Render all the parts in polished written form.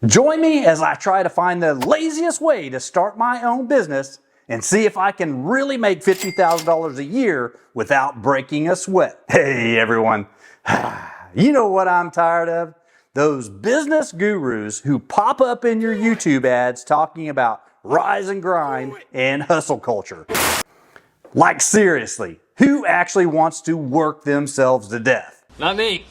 Join me as I try to find the laziest way to start my own business and see if I can really make $50,000 a year without breaking a sweat. Hey everyone, you know what I'm tired of? Those business gurus who pop up in your YouTube ads talking about rise and grind and hustle culture. Like seriously, who actually wants to work themselves to death? Not me.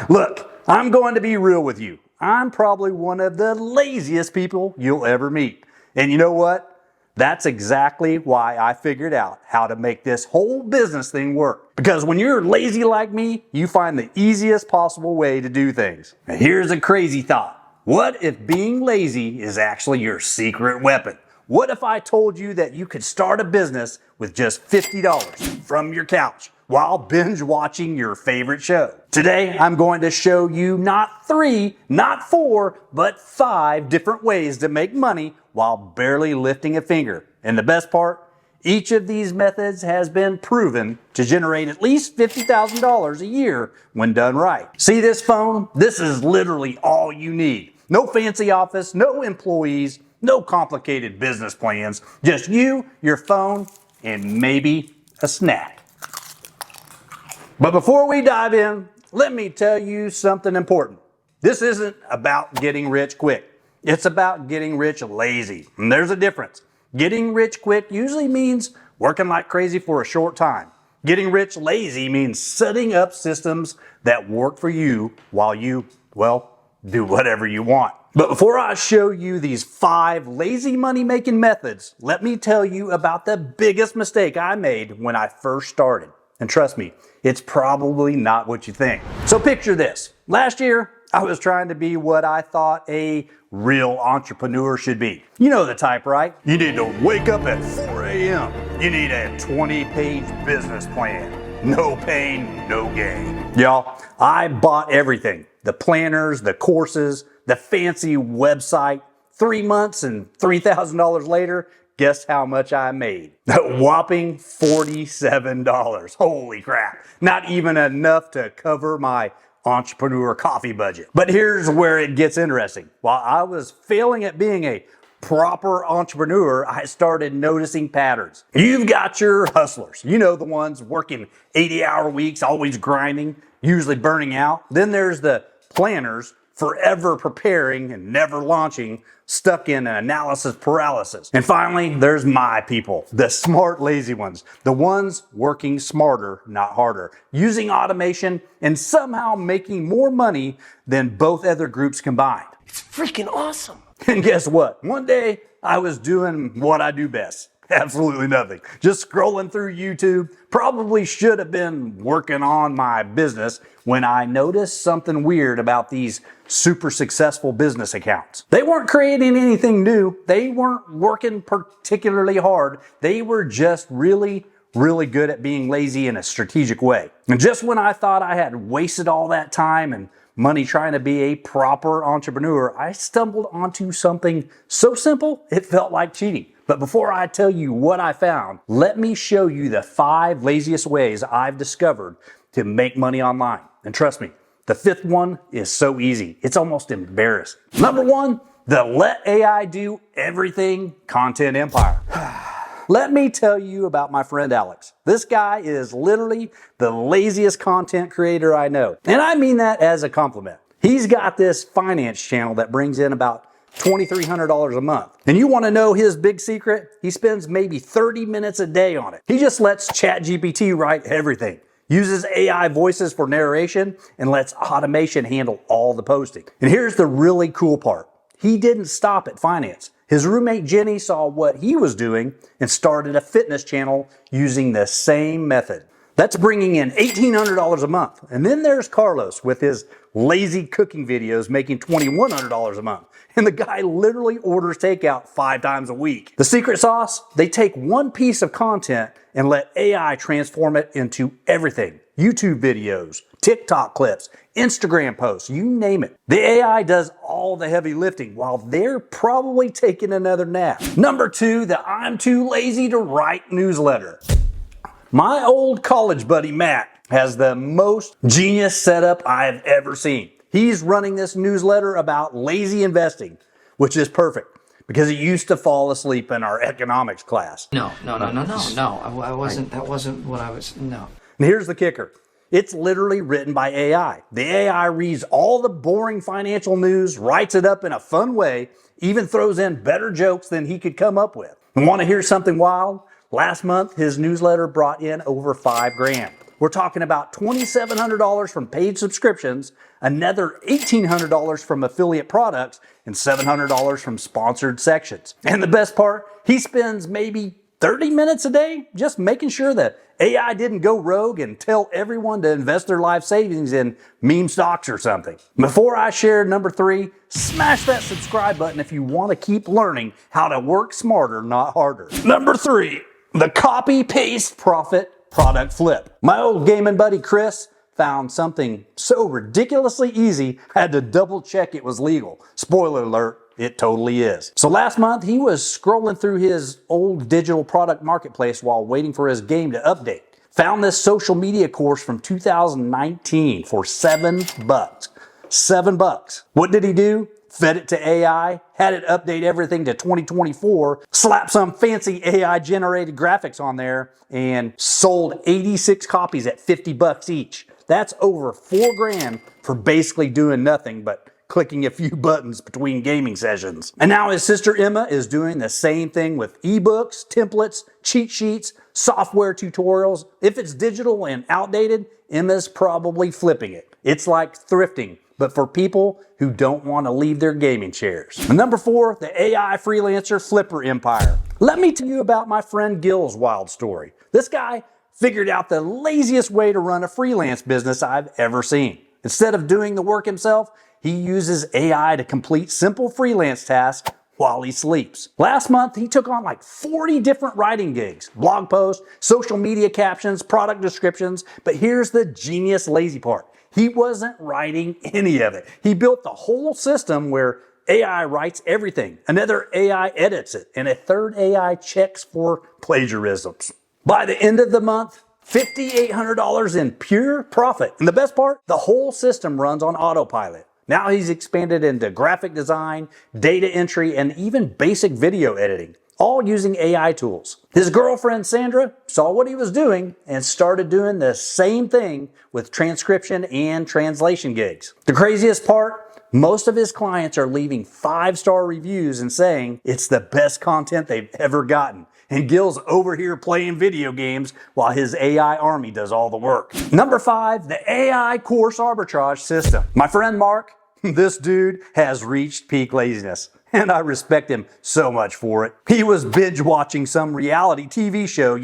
Look, I'm going to be real with you. I'm probably one of the laziest people you'll ever meet. And you know what? That's exactly why I figured out how to make this whole business thing work. Because when you're lazy like me, you find the easiest possible way to do things. Now here's a crazy thought. What if being lazy is actually your secret weapon? What if I told you that you could start a business with just $50 from your couch while binge watching your favorite show? Today, I'm going to show you not 3, not 4, but 5 different ways to make money while barely lifting a finger. And the best part, each of these methods has been proven to generate at least $50,000 a year when done right. See this phone? This is literally all you need. No fancy office, no employees, no complicated business plans, just you, your phone, and maybe a snack. But before we dive in, let me tell you something important. This isn't about getting rich quick. It's about getting rich lazy. And there's a difference. Getting rich quick usually means working like crazy for a short time. Getting rich lazy means setting up systems that work for you while you, well, do whatever you want. But before I show you these 5 lazy money making methods, let me tell you about the biggest mistake I made when I first started. And trust me, it's probably not what you think. So picture this. Last year, I was trying to be what I thought a real entrepreneur should be. You know the type, right? You need to wake up at 4 a.m. You need a 20-page business plan. No pain, no gain. Y'all, I bought everything. The planners, the courses, the fancy website. 3 months and $3,000 later, guess how much I made? A whopping $47. Holy crap. Not even enough to cover my entrepreneur coffee budget. But here's where it gets interesting. While I was failing at being a proper entrepreneur, I started noticing patterns. You've got your hustlers. You know, the ones working 80-hour weeks, always grinding, usually burning out. Then there's the planners, forever preparing and never launching, stuck in analysis paralysis. And finally, there's my people, the smart, lazy ones, the ones working smarter, not harder, using automation and somehow making more money than both other groups combined. It's freaking awesome. And guess what? One day I was doing what I do best. Absolutely nothing. Just scrolling through YouTube. Probably should have been working on my business when I noticed something weird about these super successful business accounts. They weren't creating anything new. They weren't working particularly hard. They were just really good at being lazy in a strategic way. And just when I thought I had wasted all that time and money trying to be a proper entrepreneur, I stumbled onto something so simple it felt like cheating. But before I tell you what I found, let me show you the 5 laziest ways I've discovered to make money online. And trust me, the 5th one is so easy, it's almost embarrassing. Number 1, the let AI do everything content empire. Let me tell you about my friend Alex. This guy is literally the laziest content creator I know. And I mean that as a compliment. He's got this finance channel that brings in about $2,300 a month. And you want to know his big secret? He spends maybe 30 minutes a day on it. He just lets ChatGPT write everything, uses AI voices for narration, and lets automation handle all the posting. And here's the really cool part. He didn't stop at finance. His roommate Jenny saw what he was doing and started a fitness channel using the same method. That's bringing in $1,800 a month. And then there's Carlos with his lazy cooking videos making $2,100 a month. And the guy literally orders takeout 5 times a week. The secret sauce? They take one piece of content and let AI transform it into everything. YouTube videos, TikTok clips, Instagram posts, you name it. The AI does all the heavy lifting while they're probably taking another nap. Number 2, the I'm too lazy to write newsletter. My old college buddy Matt has the most genius setup I've ever seen. He's running this newsletter about lazy investing, which is perfect because he used to fall asleep in our economics class. No. I wasn't. That wasn't what I was. No. And here's the kicker. It's literally written by AI. The AI reads all the boring financial news, writes it up in a fun way, even throws in better jokes than he could come up with. And want to hear something wild? Last month, his newsletter brought in over $5,000. We're talking about $2,700 from paid subscriptions, another $1,800 from affiliate products, and $700 from sponsored sections. And the best part, he spends maybe 30 minutes a day just making sure that AI didn't go rogue and tell everyone to invest their life savings in meme stocks or something. Before I share number 3, smash that subscribe button if you want to keep learning how to work smarter, not harder. Number 3, the copy, paste, profit, product flip. My old gaming buddy Chris found something so ridiculously easy, I had to double check it was legal. Spoiler alert, it totally is. So last month, he was scrolling through his old digital product marketplace while waiting for his game to update. Found this social media course from 2019 for $7. $7. What did he do? Fed it to AI, had it update everything to 2024, slapped some fancy AI generated graphics on there, and sold 86 copies at $50 each. That's over $4,000 for basically doing nothing but clicking a few buttons between gaming sessions. And now his sister Emma is doing the same thing with ebooks, templates, cheat sheets, software tutorials. If it's digital and outdated, Emma's probably flipping it. It's like thrifting, but for people who don't want to leave their gaming chairs. And number 4, the AI freelancer flipper empire. Let me tell you about my friend Gil's wild story. This guy figured out the laziest way to run a freelance business I've ever seen. Instead of doing the work himself, he uses AI to complete simple freelance tasks while he sleeps. Last month, he took on like 40 different writing gigs, blog posts, social media captions, product descriptions. But here's the genius lazy part. He wasn't writing any of it. He built the whole system where AI writes everything, another AI edits it, and a third AI checks for plagiarisms. By the end of the month, $5,800 in pure profit. And the best part, the whole system runs on autopilot. Now he's expanded into graphic design, data entry, and even basic video editing, all using AI tools. His girlfriend Sandra saw what he was doing and started doing the same thing with transcription and translation gigs. The craziest part, most of his clients are leaving 5-star reviews and saying it's the best content they've ever gotten. And Gil's over here playing video games while his AI army does all the work. Number 5, the AI course arbitrage system. My friend Mark, this dude has reached peak laziness, and I respect him so much for it. He was binge watching some reality TV show,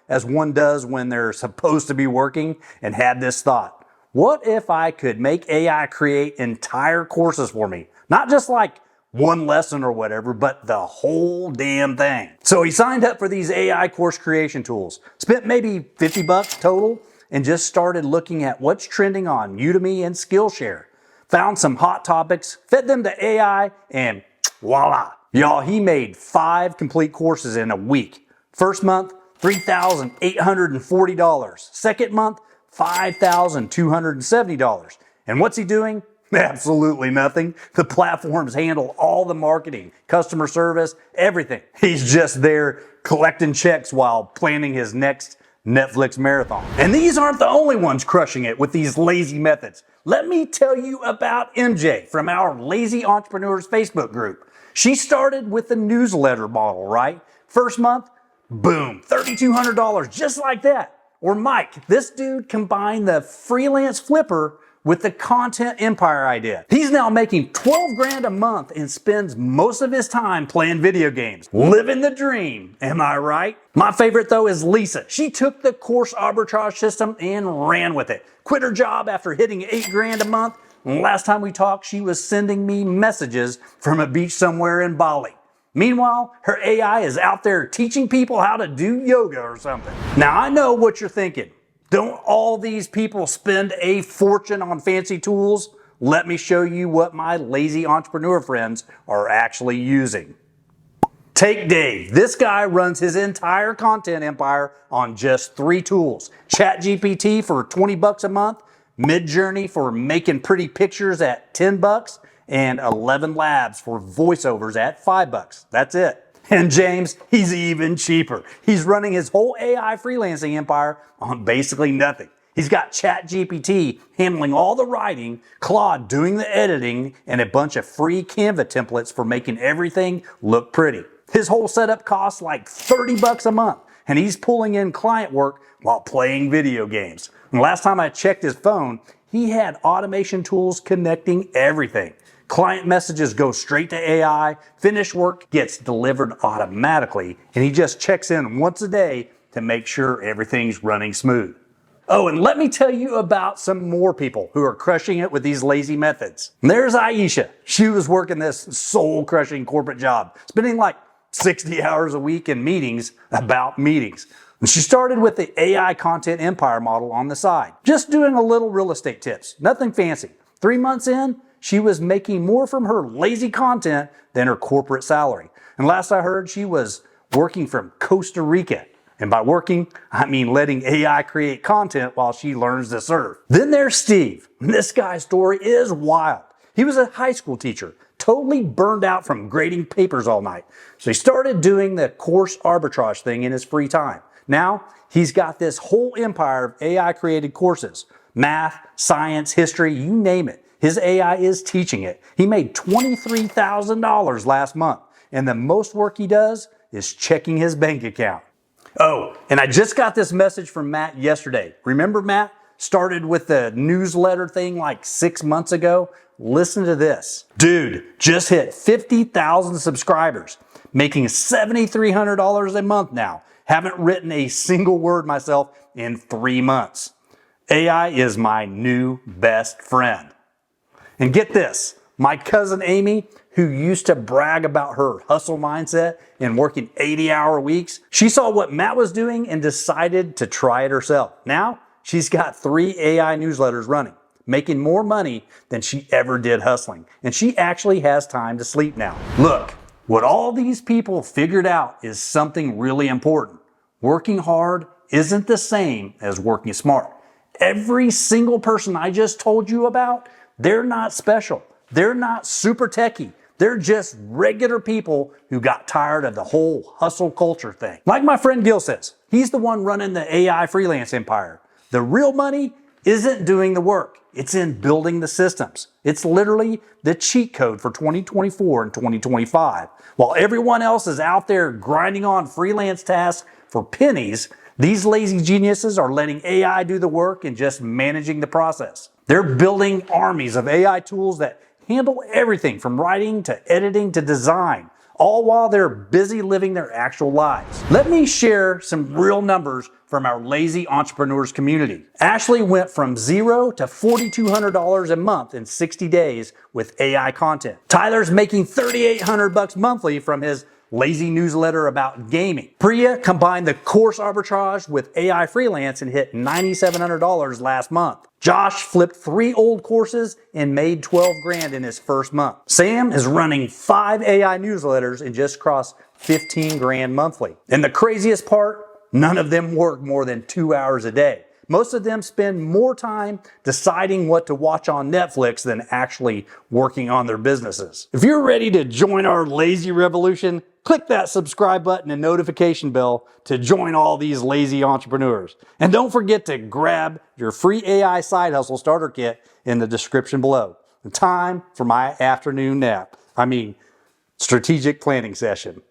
as one does when they're supposed to be working, and had this thought. What if I could make AI create entire courses for me? Not just like one lesson or whatever, but the whole damn thing. So he signed up for these AI course creation tools, spent maybe $50 total, and just started looking at what's trending on Udemy and Skillshare. Found some hot topics, fed them to AI, and voila. Y'all, he made 5 complete courses in a week. First month, $3,840. Second month, $5,270. And what's he doing? Absolutely nothing. The platforms handle all the marketing, customer service, everything. He's just there collecting checks while planning his next Netflix marathon. And these aren't the only ones crushing it with these lazy methods. Let me tell you about MJ from our Lazy Entrepreneurs Facebook group. She started with the newsletter model, right? First month, boom, $3,200, just like that. Or Mike, this dude combined the freelance flipper with the content empire idea. He's now making $12,000 a month and spends most of his time playing video games. Living the dream, am I right? My favorite though is Lisa. She took the course arbitrage system and ran with it. Quit her job after hitting $8,000 a month. And last time we talked, she was sending me messages from a beach somewhere in Bali. Meanwhile, her AI is out there teaching people how to do yoga or something. Now I know what you're thinking. Don't all these people spend a fortune on fancy tools? Let me show you what my lazy entrepreneur friends are actually using. Take Dave. This guy runs his entire content empire on just 3 tools. ChatGPT for $20 a month, Mid-Journey for making pretty pictures at $10, and 11 Labs for voiceovers at $5. That's it. And James, he's even cheaper. He's running his whole AI freelancing empire on basically nothing. He's got ChatGPT handling all the writing, Claude doing the editing, and a bunch of free Canva templates for making everything look pretty. His whole setup costs like $30 a month, and he's pulling in client work while playing video games. And last time I checked his phone, he had automation tools connecting everything. Client messages go straight to AI, finished work gets delivered automatically, and he just checks in once a day to make sure everything's running smooth. Oh, and let me tell you about some more people who are crushing it with these lazy methods. There's Aisha. She was working this soul-crushing corporate job, spending like 60 hours a week in meetings about meetings. And she started with the AI content empire model on the side, just doing a little real estate tips, nothing fancy. 3 months in, she was making more from her lazy content than her corporate salary. And last I heard, she was working from Costa Rica. And by working, I mean letting AI create content while she learns to surf. Then there's Steve. This guy's story is wild. He was a high school teacher, totally burned out from grading papers all night. So he started doing the course arbitrage thing in his free time. Now, he's got this whole empire of AI created courses. Math, science, history, you name it. His AI is teaching it. He made $23,000 last month. And the most work he does is checking his bank account. Oh, and I just got this message from Matt yesterday. Remember Matt? Started with the newsletter thing like 6 months ago. Listen to this. Dude, just hit 50,000 subscribers, making $7,300 a month now. Haven't written a single word myself in 3 months. AI is my new best friend. And get this, my cousin Amy, who used to brag about her hustle mindset and working 80-hour weeks, she saw what Matt was doing and decided to try it herself. Now, she's got 3 AI newsletters running, making more money than she ever did hustling. And she actually has time to sleep now. Look, what all these people figured out is something really important. Working hard isn't the same as working smart. Every single person I just told you about, they're not special. They're not super techie. They're just regular people who got tired of the whole hustle culture thing. Like my friend Gil says, he's the one running the AI freelance empire. The real money isn't doing the work. It's in building the systems. It's literally the cheat code for 2024 and 2025. While everyone else is out there grinding on freelance tasks for pennies, these lazy geniuses are letting AI do the work and just managing the process. They're building armies of AI tools that handle everything from writing to editing to design, all while they're busy living their actual lives. Let me share some real numbers from our lazy entrepreneurs community. Ashley went from $0 to $4,200 a month in 60 days with AI content. Tyler's making $3,800 monthly from his lazy newsletter about gaming. Priya combined the course arbitrage with AI freelance and hit $9,700 last month. Josh flipped 3 old courses and made 12 grand in his first month. Sam is running 5 AI newsletters and just crossed 15 grand monthly. And the craziest part, none of them work more than 2 hours a day. Most of them spend more time deciding what to watch on Netflix than actually working on their businesses. If you're ready to join our lazy revolution, click that subscribe button and notification bell to join all these lazy entrepreneurs. And don't forget to grab your free AI side hustle starter kit in the description below. Time for my afternoon nap. Strategic planning session.